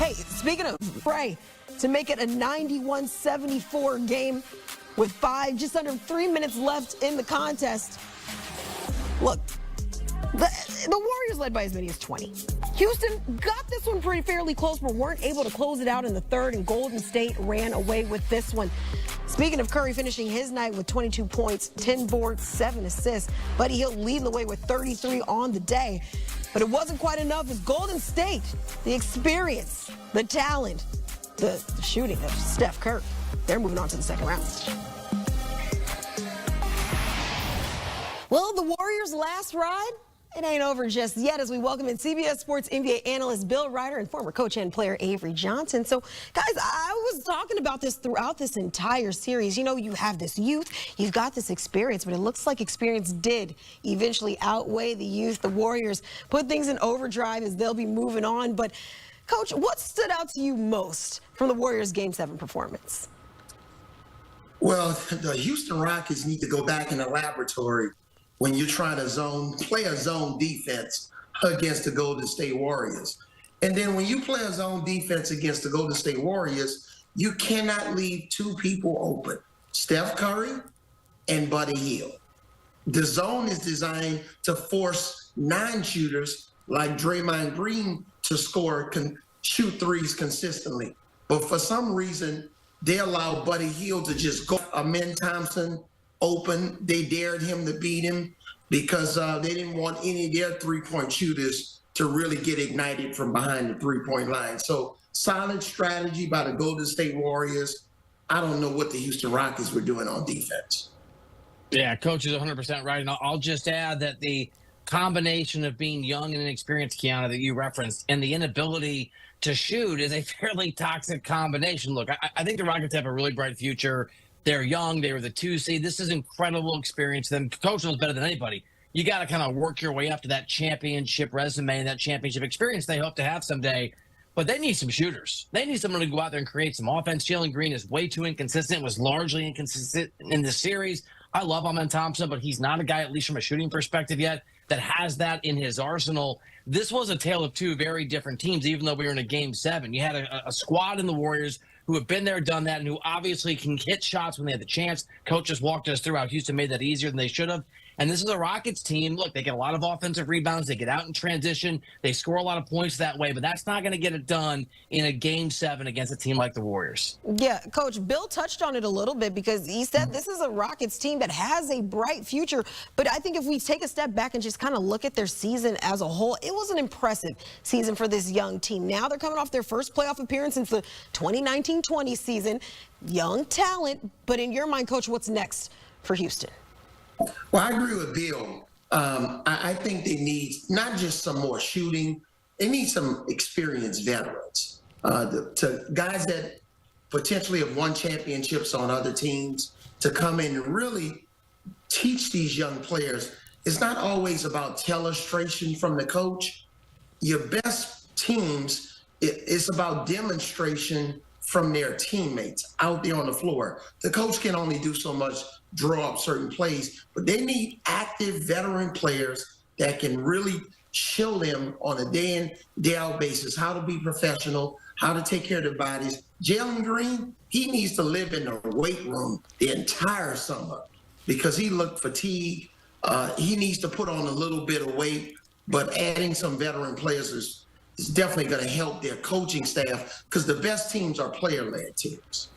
Hey, speaking of Bray, to make it a 91-74 game with just under 3 minutes left in the contest. Look, the Warriors led by as many as 20. Houston got this one pretty fairly close, but weren't able to close it out in the third, and Golden State ran away with this one. Speaking of Curry finishing his night with 22 points, 10 boards, 7 assists, Buddy Hield leading the way with 33 on the day. But it wasn't quite enough as Golden State, the experience, the talent, the shooting of Steph Curry, they're moving on to the second round. Well, the Warriors' last ride, it ain't over just yet as we welcome in CBS Sports NBA analyst Bill Ryder and former coach and player Avery Johnson. So, guys, I was talking about this throughout this entire series. You know, you have this youth, you've got this experience, but it looks like experience did eventually outweigh the youth. The Warriors put things in overdrive as they'll be moving on. But, Coach, what stood out to you most from the Warriors' Game 7 performance? Well, the Houston Rockets need to go back in the laboratory when you're trying to play a zone defense against the Golden State Warriors. And then when you play a zone defense against the Golden State Warriors, you cannot leave two people open, Steph Curry and Buddy Hield. The zone is designed to force non-shooters like Draymond Green to shoot threes consistently. But for some reason, they allowed Buddy Hield to just go. Amen Thompson open. They dared him to beat him because they didn't want any of their three-point shooters to really get ignited from behind the three-point line. So solid strategy by the Golden State Warriors. I don't know what the Houston Rockets were doing on defense. Yeah, Coach is 100% right. And I'll just add that the combination of being young and inexperienced, Kiana, that you referenced, and the inability to shoot is a fairly toxic combination. Look, I think the Rockets have a really bright future. They're young. They were the 2 seed. This is incredible experience. Them coach knows better than anybody. You got to kind of work your way up to that championship resume and that championship experience they hope to have someday. But they need some shooters. They need someone to go out there and create some offense. Jalen Green is way too inconsistent, was largely inconsistent in this series. I love Amen Thompson, but he's not a guy, at least from a shooting perspective yet, that has that in his arsenal. This was a tale of two very different teams, even though we were in a Game 7. You had a squad in the Warriors who have been there, done that, and who obviously can hit shots when they have the chance. Coach just walked us through how Houston made that easier than they should have. And this is a Rockets team. Look, they get a lot of offensive rebounds. They get out in transition. They score a lot of points that way, but that's not going to get it done in a Game 7 against a team like the Warriors. Yeah, Coach, Bill touched on it a little bit because he said this is a Rockets team that has a bright future. But I think if we take a step back and just kind of look at their season as a whole, it was an impressive season for this young team. Now they're coming off their first playoff appearance since the 2019-20 season. Young talent, but in your mind, Coach, what's next for Houston? Well, I agree with Bill. I think they need not just some more shooting. They need some experienced veterans, to guys that potentially have won championships on other teams, to come in and really teach these young players. It's not always about telestration from the coach. Your best teams, it's about demonstration from their teammates out there on the floor. The coach can only do so much, draw up certain plays, but they need active veteran players that can really show them on a day in, day out basis how to be professional, how to take care of their bodies. Jalen Green, he needs to live in the weight room the entire summer because he looked fatigued. He needs to put on a little bit of weight, but adding some veteran players is definitely going to help their coaching staff because the best teams are player-led teams.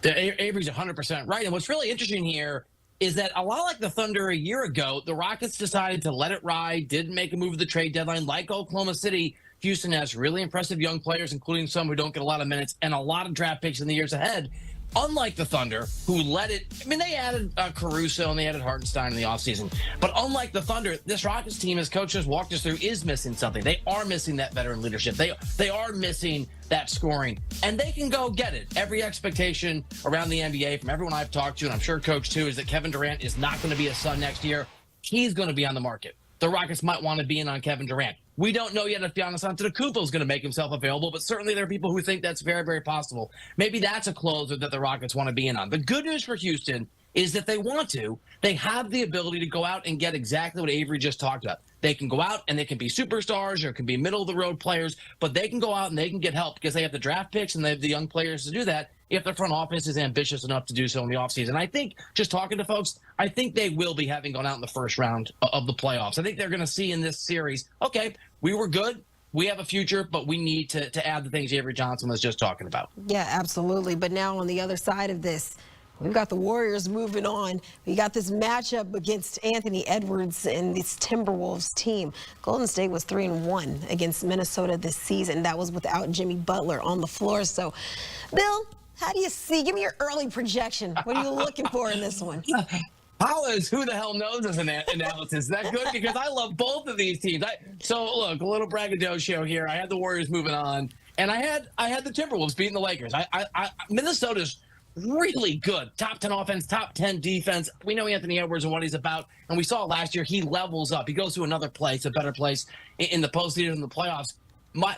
Avery's 100% right. And what's really interesting here is that a lot like the Thunder a year ago, the Rockets decided to let it ride, didn't make a move at the trade deadline. Like Oklahoma City, Houston has really impressive young players, including some who don't get a lot of minutes, and a lot of draft picks in the years ahead. Unlike the Thunder, who let it – I mean, they added Caruso and they added Hartenstein in the offseason. But unlike the Thunder, this Rockets team, as Coach just walked us through, is missing something. They are missing that veteran leadership. They are missing that scoring. And they can go get it. Every expectation around the NBA from everyone I've talked to, and I'm sure Coach too, is that Kevin Durant is not going to be a Sun next year. He's going to be on the market. The Rockets might want to be in on Kevin Durant. We don't know yet if Giannis Antetokounmpo is going to make himself available, but certainly there are people who think that's very, very possible. Maybe that's a closer that the Rockets want to be in on. The good news for Houston is that they want to. They have the ability to go out and get exactly what Avery just talked about. They can go out and they can be superstars or it can be middle-of-the-road players, but they can go out and they can get help because they have the draft picks and they have the young players to do that if their front office is ambitious enough to do so in the offseason. I think, just talking to folks, I think they will be having gone out in the first round of the playoffs. I think they're going to see in this series, okay, we were good. We have a future, but we need to add the things Avery Johnson was just talking about. Yeah, absolutely. But now on the other side of this, we've got the Warriors moving on. We got this matchup against Anthony Edwards and this Timberwolves team. Golden State was 3-1 against Minnesota this season. That was without Jimmy Butler on the floor. So, Bill, how do you see? Give me your early projection. What are you looking for in this one? Paula's who the hell knows as an analysis. Is that good? Because I love both of these teams. So look, a little braggadocio here. I had the Warriors moving on, and I had the Timberwolves beating the Lakers. Minnesota's really good. Top 10 offense, top 10 defense. We know Anthony Edwards and what he's about, and we saw last year he levels up. He goes to another place, a better place in the postseason, in the playoffs.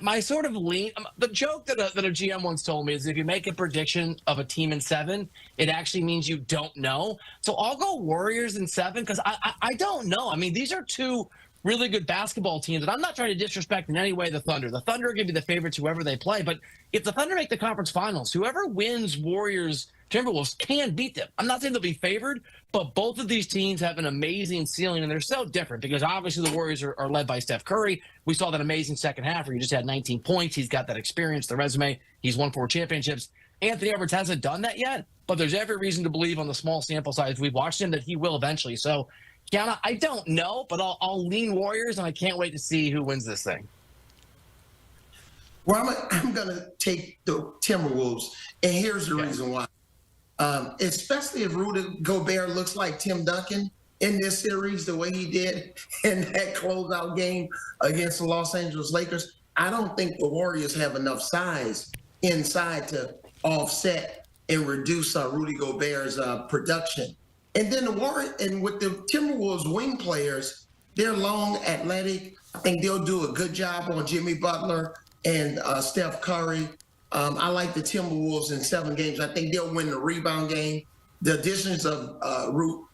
My sort of lean, the joke that a GM once told me is if you make a prediction of a team in 7, it actually means you don't know. So I'll go Warriors in 7 because I don't know. I mean, these are two really good basketball teams, and I'm not trying to disrespect in any way the Thunder. The Thunder are going to be the favorites whoever they play, but if the Thunder make the conference finals, whoever wins Warriors Timberwolves can beat them. I'm not saying they'll be favored, but both of these teams have an amazing ceiling, and they're so different because obviously the Warriors are led by Steph Curry. We saw that amazing second half where he just had 19 points. He's got that experience, the resume. He's won 4 championships. Anthony Edwards hasn't done that yet, but there's every reason to believe on the small sample size we've watched him that he will eventually. So, Kiana, I don't know, but I'll lean Warriors, and I can't wait to see who wins this thing. Well, I'm going to take the Timberwolves, and here's the reason why. Especially if Rudy Gobert looks like Tim Duncan in this series, the way he did in that closeout game against the Los Angeles Lakers. I don't think the Warriors have enough size inside to offset and reduce Rudy Gobert's production. And then with the Timberwolves wing players, they're long, athletic. I think they'll do a good job on Jimmy Butler and Steph Curry. I like the Timberwolves in 7 games. I think they'll win the rebound game. The additions of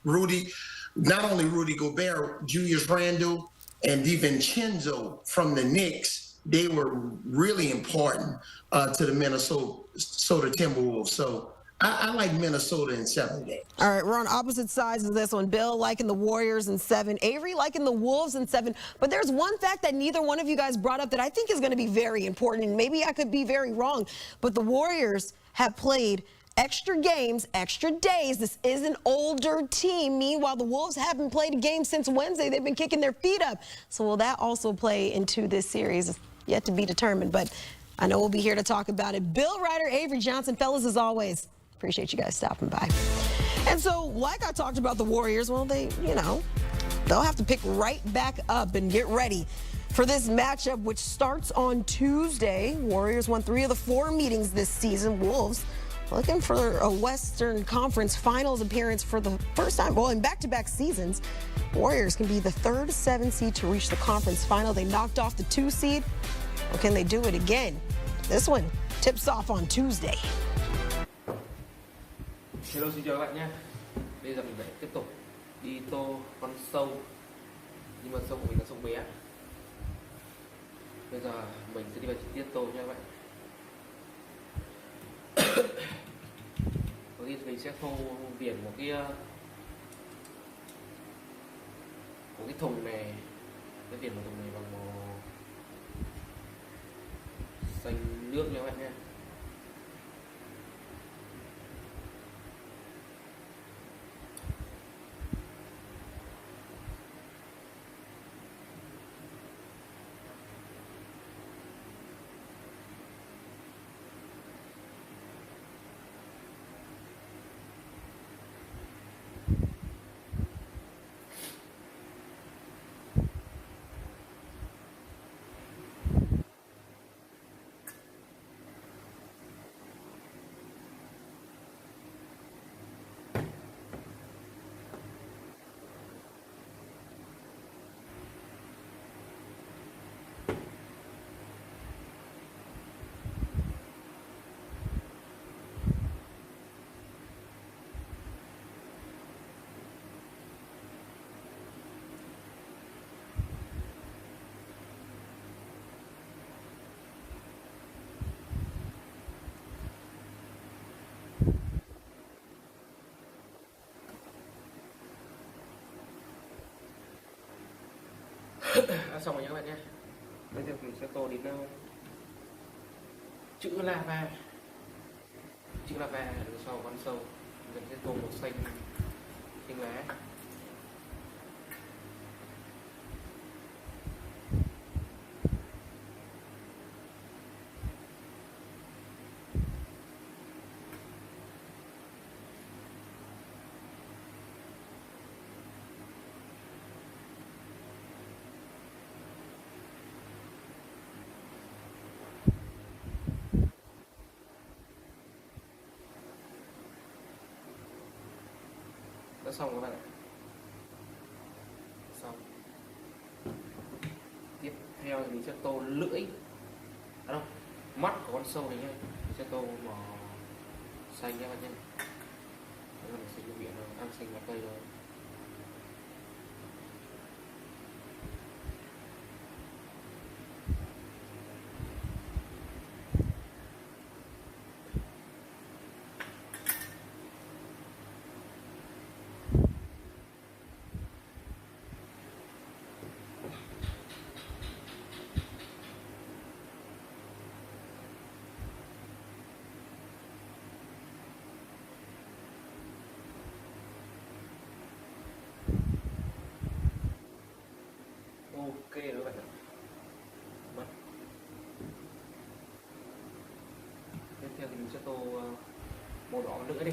Rudy, not only Rudy Gobert, Julius Randle, and DiVincenzo from the Knicks, they were really important to the Minnesota Timberwolves. So I like Minnesota in 7 games. All right, we're on opposite sides of this one. Bill liking the Warriors in 7. Avery liking the Wolves in 7. But there's one fact that neither one of you guys brought up that I think is going to be very important, and maybe I could be very wrong. But the Warriors have played extra games, extra days. This is an older team. Meanwhile, the Wolves haven't played a game since Wednesday. They've been kicking their feet up. So will that also play into this series? It's yet to be determined, but I know we'll be here to talk about it. Bill Ryder, Avery Johnson, fellas, as always. Appreciate you guys stopping by. And so, like I talked about the Warriors, well, they'll have to pick right back up and get ready for this matchup, which starts on Tuesday. Warriors won 3 of the 4 meetings this season. Wolves looking for a Western Conference Finals appearance for the first time, well, in back-to-back seasons. Warriors can be the 3rd 7 seed to reach the conference final. They knocked off the 2 seed. Or can they do it again? This one tips off on Tuesday. Hello, xin chào các bạn nhé. Bây giờ mình lại tiếp tục đi tô con sâu, nhưng mà sâu của mình là sâu bé. Bây giờ mình sẽ đi vào chi tiết tô nha các bạn. Đầu tiên mình sẽ tô viền một cái thùng này, cái viền một thùng này bằng màu xanh nước nha các bạn nhé. Đã xong rồi nha các bạn nhé. Bây giờ mình sẽ tô đến chữ lava. Chữ lava được sau con sâu. Mình sẽ tô màu xanh lá. Đã xong các bạn ạ. Xong. Tiếp theo thì mình sẽ tô lưỡi, không, mắt của con sâu này nhé. Mình sẽ tô màu xanh các bạn nhé. Đấy là mình xanh cái biển rồi, ăn xanh lá cây rồi. Ok rồi các bạn ạ. Mắt. Tiếp theo thì mình sẽ tô màu đỏ nữa đi.